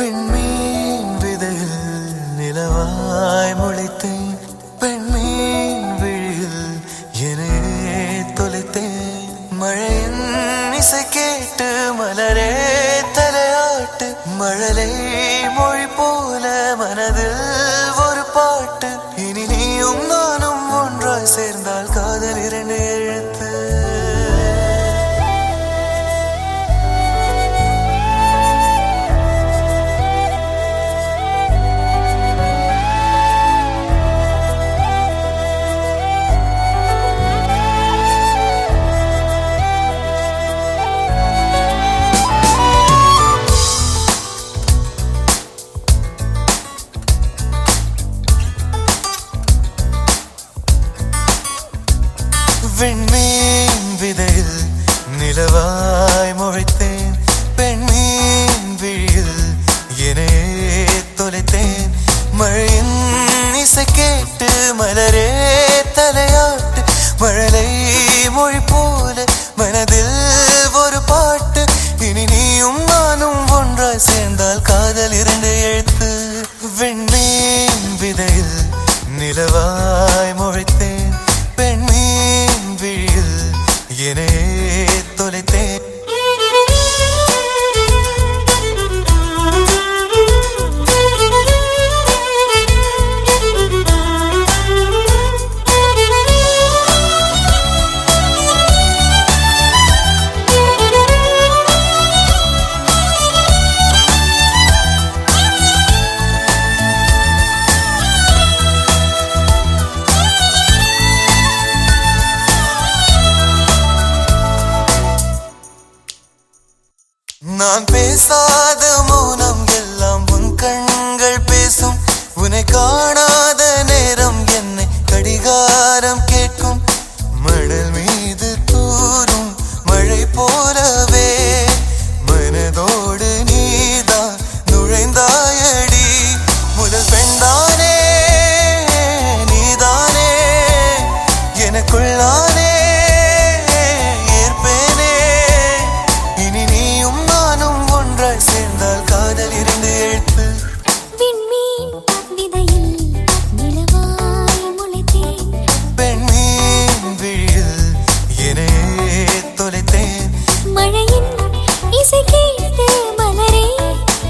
விண்மீன் விதையில் நிலவாய் முளைத்தேன், பெண்மீன் விழியில் என்னையே தொலைத்தேன். மழையின் இசை கேட்டு மலரே தலையாட்டு, மழலை மொழி போல மனதில் ஒரு பாட்டு. இனி நீயும் நானும் ஒன்றாய் சேர்ந்தால் காதல் இரண்டு எழுத்து. விண்மீன் விதையில் நிலவாய் முளைத்தேன், பெண்மீன் விழியில் என்னையே தொலைத்தேன். மழையின் இசை கேட்டு மலரே தலையாட்டு, மழலை மொழி போல மனதில் ஒரு பாட்டு. இனி நீயும் நானும் ஒன்றாய் சேர்ந்தால் காதல் இரண்டு எழுத்து. விண்மீன் விதையில் நிலவாய் முளைத்தேன், பெண்மீன் விழியில் என்னையே தொலைத்தேன். நான் பேசாத மௌனம் எல்லாம் உன் கண்கள் பேசும், உன்னை காணாத நேரம் என்னை கடிகாரம் கேட்கும். மணல் மீது தூரும் மழை போலவே மனதோடு நீதான் நுழைந்தாயடி. முதல் பெண்தானே நீதானே, எனக்குள்ளானே சேர்ந்தால் காதல் இரண்டு எழுத்து. விண்மீன் விதையில் நிலவாய் முளைத்தேன், பெண்மீன் விழியில் என்னையே தொலைத்தேன். மழையின் இசை கேட்டு மலரே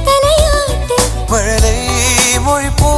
தலையாட்டு, மழலை மொழி போ